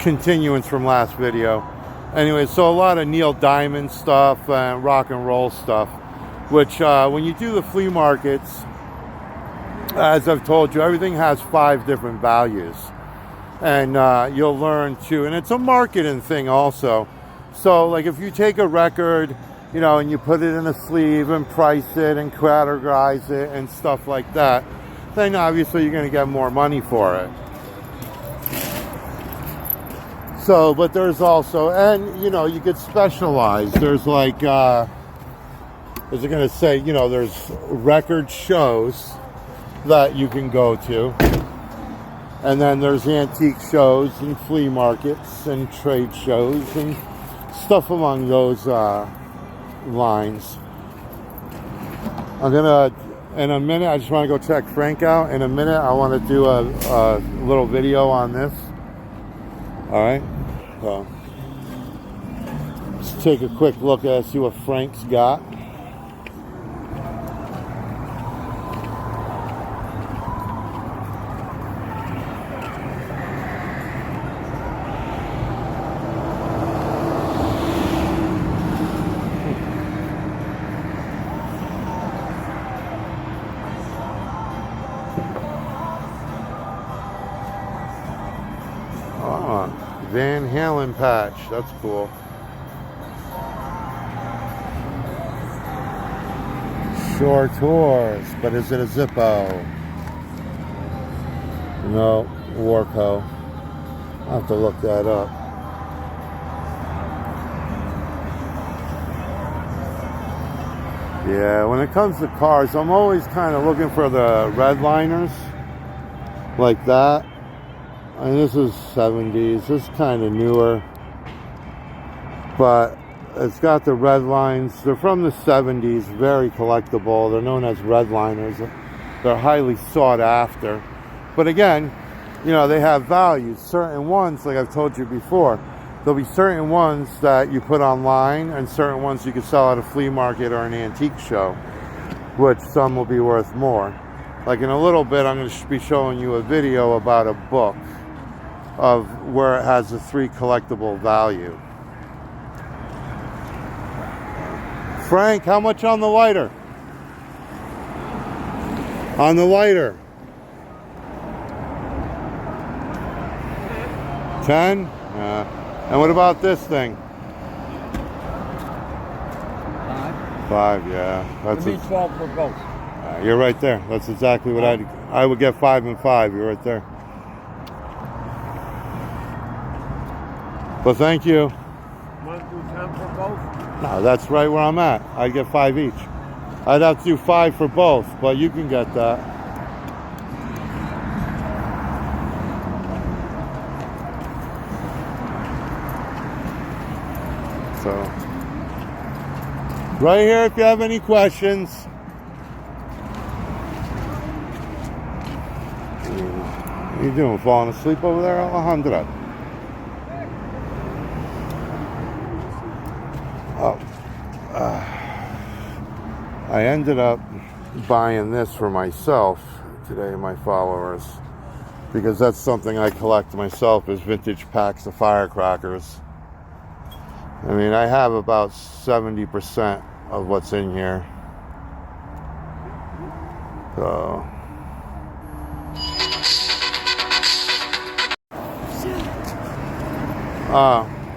continuance from last video. Anyway, so a lot of Neil Diamond stuff and rock and roll stuff, which when you do the flea markets, as I've told you, everything has 5 different values. And you'll learn too, and it's a marketing thing also. So like if you take a record, you know, and you put it in a sleeve and price it and categorize it and stuff like that, then obviously you're going to get more money for it. So, but there's also, and you know, you could specialize. There's like, as I'm going to say, you know, there's record shows that you can go to. And then there's antique shows and flea markets and trade shows and stuff along those lines. I'm going to, in a minute, I just want to go check Frank out. In a minute, I want to do a little video on this. All right. So, let's take a quick look at see what Frank's got. Van Halen patch, that's cool. Shore Tours, but is it a Zippo? No, Warco. I'll have to look that up. Yeah, when it comes to cars, I'm always kind of looking for the redliners like that. And this is 70s, this is kind of newer, but it's got the red lines. They're from the 70s, very collectible. They're known as redliners. They're highly sought after. But again, you know, they have values. Certain ones, like I've told you before, there'll be certain ones that you put online and certain ones you can sell at a flea market or an antique show, which some will be worth more. Like in a little bit, I'm going to be showing you a video about a book of where it has a 3 collectible value. Frank, how much on the lighter? On the lighter? 10? And what about this thing? 5, yeah. That's 12 for both. You're right there. That's exactly what I would get. 5 and 5. You're right there. But thank you. Want to do 10 for both? No, that's right where I'm at. I'd get 5 each. I'd have to do 5 for both, but you can get that. So, right here if you have any questions. What are you doing? Falling asleep over there, Alejandra? I ended up buying this for myself today, my followers, because that's something I collect myself, is vintage packs of firecrackers. I mean, I have about 70% of what's in here. So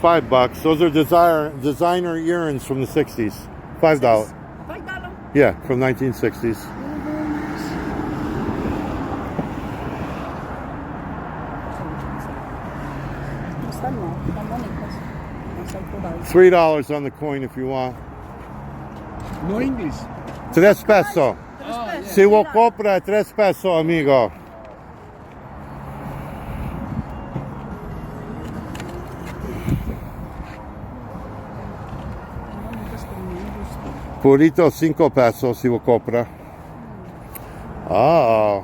$5. Those are designer earrings from the 60s. $5. Yeah, from 1960s. $3 on the coin if you want. No English. 3 pesos. Si vos compra 3 pesos, amigo. Purito 5 pesos si vos compra. Ah.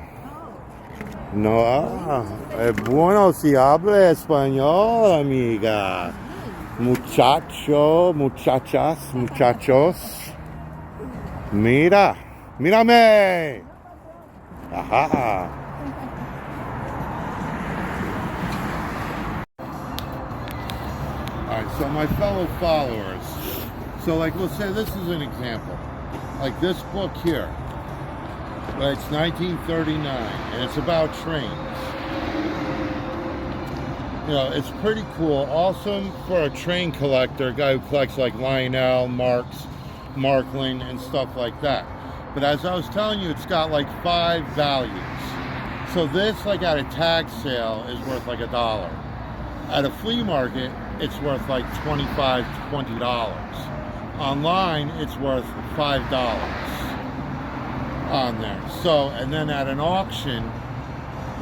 No, es bueno si habla español, amiga. Muchacho, muchachas, muchachos. Mira, mírame. Ajá. So my fellow followers, so like we'll say this is an example. Like this book here, it's 1939 and it's about trains. You know, it's pretty cool. Awesome for a train collector, a guy who collects like Lionel, Marks, Markland, and stuff like that. But as I was telling you, it's got like 5 values. So this, like at a tag sale, is worth like $1. At a flea market, it's worth like $25, $20. Online, it's worth $5 on there. So, and then at an auction,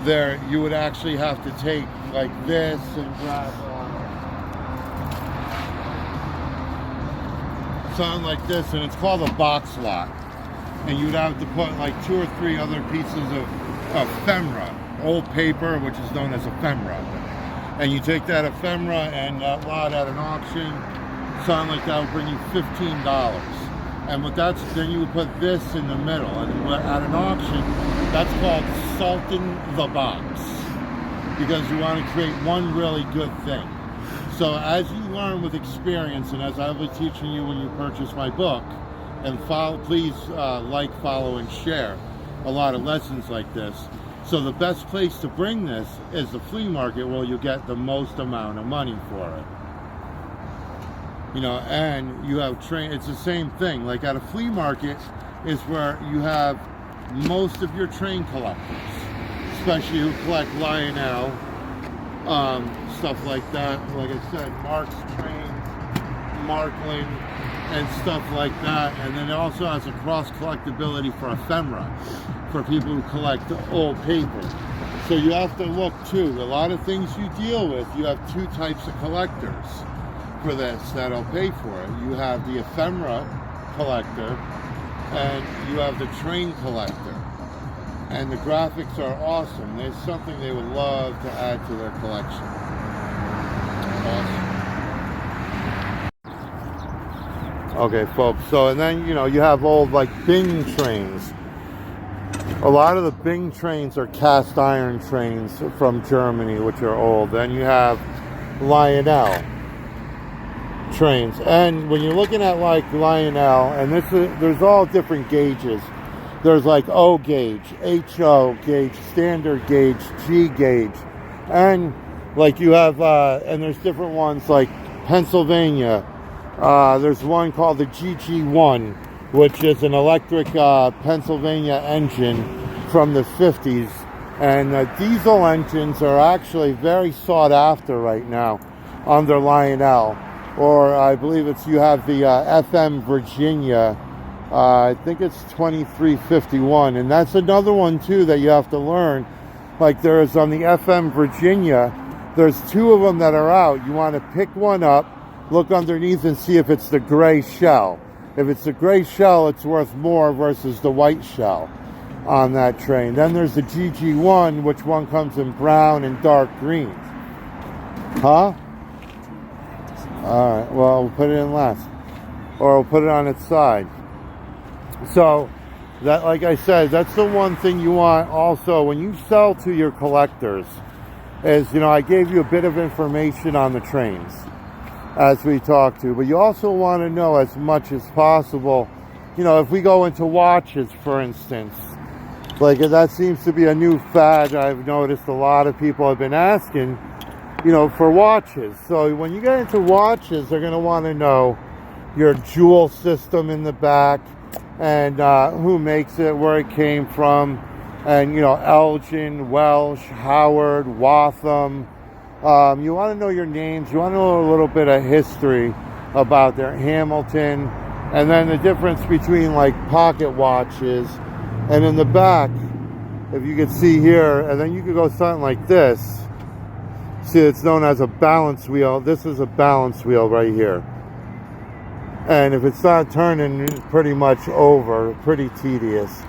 there you would actually have to take like this and grab something like this, and it's called a box lot. And you'd have to put like 2 or 3 other pieces of ephemera, old paper, which is known as ephemera. And you take that ephemera and that lot at an auction, something like that would bring you $15. And what that's, then you would put this in the middle. And at an auction, that's called salting the box, because you want to create one really good thing. So as you learn with experience, and as I will be teaching you when you purchase my book, and follow, please like, follow, and share a lot of lessons like this. So the best place to bring this is the flea market, where you get the most amount of money for it. You know, and you have it's the same thing. Like at a flea market is where you have most of your train collectors, especially who collect Lionel, stuff like that. Like I said, Mark's trains, Markland, and stuff like that. And then it also has a cross collectability for ephemera, for people who collect old paper. So you have to look too. A lot of things you deal with, you have 2 types of collectors for this that'll pay for it. You have the ephemera collector and you have the train collector. And the graphics are awesome. There's something they would love to add to their collection. Awesome. Okay, folks, so and then, you know, you have old like Bing trains. A lot of the Bing trains are cast iron trains from Germany, which are old. Then you have Lionel trains. And when you're looking at like Lionel, and there's all different gauges. There's like O gauge, HO gauge, standard gauge, G gauge. And like you have, and there's different ones like Pennsylvania. There's one called the GG1, which is an electric Pennsylvania engine from the 50s. And diesel engines are actually very sought after right now under Lionel. Or I believe you have the FM Virginia, I think it's 2351. And that's another one too that you have to learn. Like there's on the FM Virginia, there's 2 of them that are out. You want to pick one up, look underneath and see if it's the gray shell. If it's the gray shell, it's worth more versus the white shell on that train. Then there's the GG1, which one comes in brown and dark green. Huh? All right, well, we'll put it in last. Or we'll put it on its side. So, that, like I said, that's the one thing you want also when you sell to your collectors is, you know, I gave you a bit of information on the trains as we talked to, but you also want to know as much as possible, you know, if we go into watches, for instance, like that seems to be a new fad. I've noticed a lot of people have been asking, you know, for watches. So when you get into watches, they're going to want to know your jewel system in the back and who makes it, where it came from, and, you know, Elgin, Welsh, Howard, Waltham. You want to know your names. You want to know a little bit of history about their Hamilton, and then the difference between like pocket watches. And in the back, if you could see here, and then you could go something like this. See, it's known as a balance wheel. This is a balance wheel right here. And if it's not turning, it's pretty much over, pretty tedious.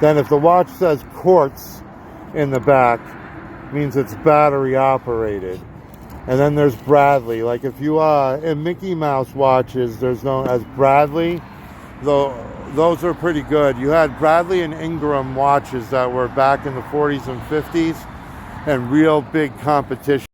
Then if the watch says quartz in the back, means it's battery operated. And then there's Bradley. Like if you in Mickey Mouse watches, there's known as Bradley. Though those are pretty good. You had Bradley and Ingram watches that were back in the 40s and 50s, and real big competition.